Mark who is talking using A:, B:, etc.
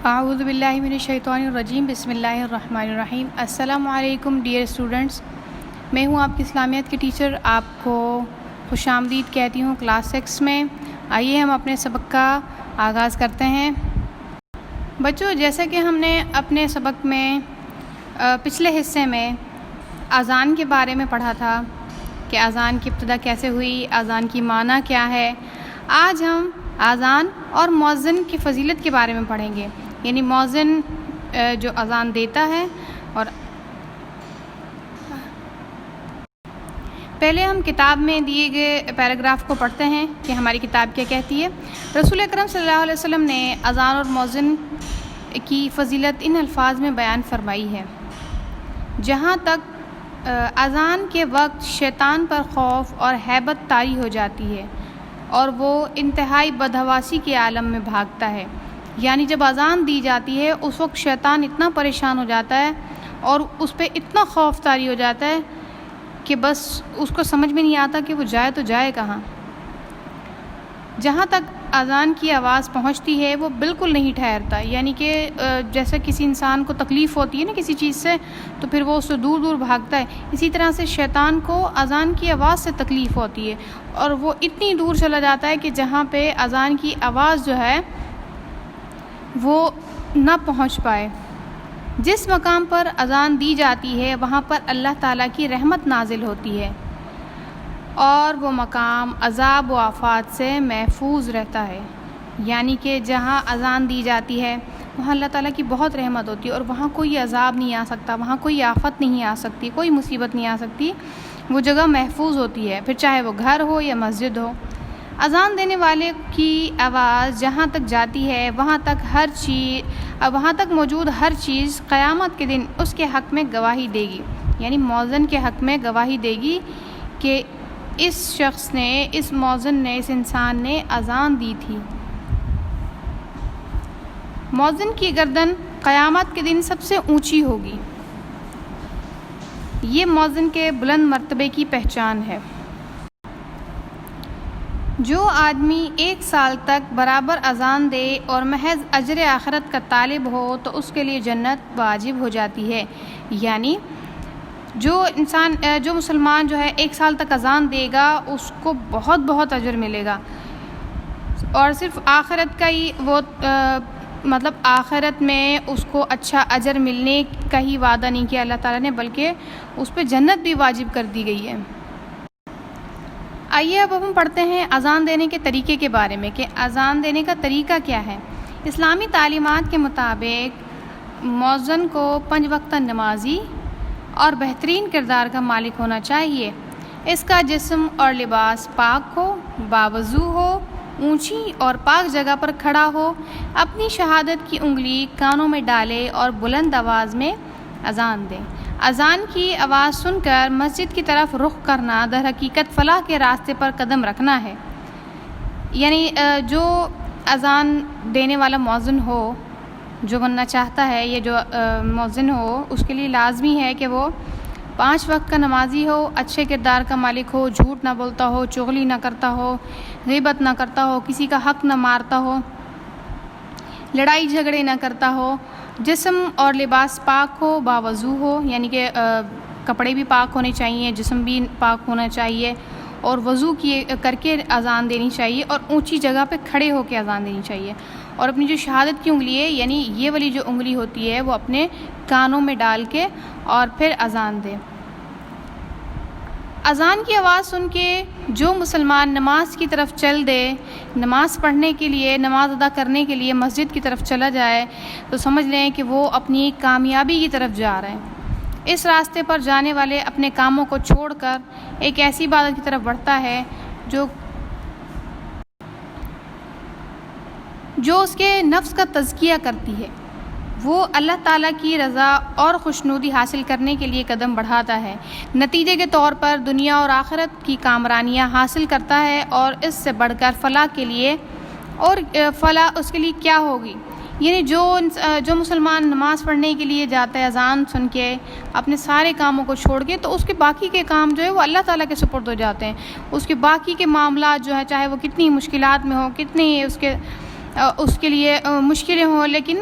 A: اعوذ باللہ من الشیطان الرجیم، بسم اللہ الرحمن الرحیم۔ السلام علیکم ڈیئر اسٹوڈنٹس، میں ہوں آپ کی اسلامیات کی ٹیچر، آپ کو خوش آمدید کہتی ہوں کلاس 6 میں۔ آئیے ہم اپنے سبق کا آغاز کرتے ہیں۔ بچوں، جیسا کہ ہم نے اپنے سبق میں پچھلے حصے میں اذان کے بارے میں پڑھا تھا کہ اذان کی ابتدا کیسے ہوئی، اذان کی معنی کیا ہے، آج ہم اذان اور مؤذن کی فضیلت کے بارے میں پڑھیں گے، یعنی مؤذن جو اذان دیتا ہے۔ اور پہلے ہم کتاب میں دیے گئے پیراگراف کو پڑھتے ہیں کہ ہماری کتاب کیا کہتی ہے۔ رسول اکرم صلی اللہ علیہ وسلم نے اذان اور مؤذن کی فضیلت ان الفاظ میں بیان فرمائی ہے: جہاں تک اذان کے وقت شیطان پر خوف اور ہیبت طاری ہو جاتی ہے اور وہ انتہائی بدحواسی کے عالم میں بھاگتا ہے، یعنی جب اذان دی جاتی ہے اس وقت شیطان اتنا پریشان ہو جاتا ہے اور اس پہ اتنا خوف طاری ہو جاتا ہے کہ بس اس کو سمجھ میں نہیں آتا کہ وہ جائے تو جائے کہاں۔ جہاں تک اذان کی آواز پہنچتی ہے وہ بالکل نہیں ٹھہرتا، یعنی کہ جیسے کسی انسان کو تکلیف ہوتی ہے نا کسی چیز سے، تو پھر وہ اس سے دور دور بھاگتا ہے، اسی طرح سے شیطان کو اذان کی آواز سے تکلیف ہوتی ہے اور وہ اتنی دور چلا جاتا ہے کہ جہاں پہ اذان کی آواز جو ہے وہ نہ پہنچ پائے۔ جس مقام پر اذان دی جاتی ہے وہاں پر اللہ تعالیٰ کی رحمت نازل ہوتی ہے اور وہ مقام عذاب و آفات سے محفوظ رہتا ہے، یعنی کہ جہاں اذان دی جاتی ہے وہاں اللہ تعالیٰ کی بہت رحمت ہوتی ہے اور وہاں کوئی عذاب نہیں آ سکتا، وہاں کوئی آفت نہیں آ سکتی، کوئی مصیبت نہیں آ سکتی، وہ جگہ محفوظ ہوتی ہے، پھر چاہے وہ گھر ہو یا مسجد ہو۔ اذان دینے والے کی آواز جہاں تک جاتی ہے وہاں تک موجود ہر چیز قیامت کے دن اس کے حق میں گواہی دے گی، یعنی مؤذن کے حق میں گواہی دے گی کہ اس شخص نے، اس مؤذن نے، اس انسان نے اذان دی تھی۔ مؤذن کی گردن قیامت کے دن سب سے اونچی ہوگی، یہ مؤذن کے بلند مرتبے کی پہچان ہے۔ جو آدمی 1 سال تک برابر اذان دے اور محض اجر آخرت کا طالب ہو تو اس کے لیے جنت واجب ہو جاتی ہے، یعنی جو مسلمان جو ہے 1 سال تک اذان دے گا اس کو بہت بہت اجر ملے گا، اور صرف آخرت کا ہی وہ مطلب آخرت میں اس کو اچھا اجر ملنے کا ہی وعدہ نہیں کیا اللہ تعالیٰ نے، بلکہ اس پہ جنت بھی واجب کر دی گئی ہے۔ آئیے اب ہم پڑھتے ہیں اذان دینے کے طریقے کے بارے میں کہ اذان دینے کا طریقہ کیا ہے۔ اسلامی تعلیمات کے مطابق مؤذن کو 5 وقتہ نمازی اور بہترین کردار کا مالک ہونا چاہیے، اس کا جسم اور لباس پاک ہو، باوضو ہو، اونچی اور پاک جگہ پر کھڑا ہو، اپنی شہادت کی انگلی کانوں میں ڈالے اور بلند آواز میں اذان دے۔ اذان کی آواز سن کر مسجد کی طرف رخ کرنا در حقیقت فلاح کے راستے پر قدم رکھنا ہے، یعنی جو اذان دینے والا مؤذن ہو، جو بننا چاہتا ہے یہ جو مؤذن ہو، اس کے لیے لازمی ہے کہ وہ 5 وقت کا نمازی ہو، اچھے کردار کا مالک ہو، جھوٹ نہ بولتا ہو، چغلی نہ کرتا ہو، غیبت نہ کرتا ہو، کسی کا حق نہ مارتا ہو، لڑائی جھگڑے نہ کرتا ہو، جسم اور لباس پاک ہو، باوضو ہو، یعنی کہ کپڑے بھی پاک ہونے چاہیے، جسم بھی پاک ہونا چاہیے، اور وضو کر کے اذان دینی چاہیے، اور اونچی جگہ پہ کھڑے ہو کے اذان دینی چاہیے، اور اپنی جو شہادت کی انگلی ہے، یعنی یہ والی جو انگلی ہوتی ہے وہ اپنے کانوں میں ڈال کے اور پھر اذان دے۔ اذان کی آواز سن کے جو مسلمان نماز کی طرف چل دے، نماز پڑھنے کے لیے، نماز ادا کرنے کے لیے مسجد کی طرف چلا جائے، تو سمجھ لیں کہ وہ اپنی کامیابی کی طرف جا رہے ہیں۔ اس راستے پر جانے والے اپنے کاموں کو چھوڑ کر ایک ایسی عبادت کی طرف بڑھتا ہے جو اس کے نفس کا تزکیہ کرتی ہے، وہ اللہ تعالیٰ کی رضا اور خوشنودی حاصل کرنے کے لیے قدم بڑھاتا ہے، نتیجے کے طور پر دنیا اور آخرت کی کامرانیاں حاصل کرتا ہے، اور اس سے بڑھ کر فلاح کے لیے، اور فلاح اس کے لیے کیا ہوگی، یعنی جو مسلمان نماز پڑھنے کے لیے جاتا ہے اذان سن کے اپنے سارے کاموں کو چھوڑ کے، تو اس کے باقی کے کام جو ہے وہ اللہ تعالیٰ کے سپرد ہو جاتے ہیں، اس کے باقی کے معاملات جو ہے چاہے وہ کتنی مشکلات میں ہوں، کتنی اس کے لیے مشکلیں ہوں، لیکن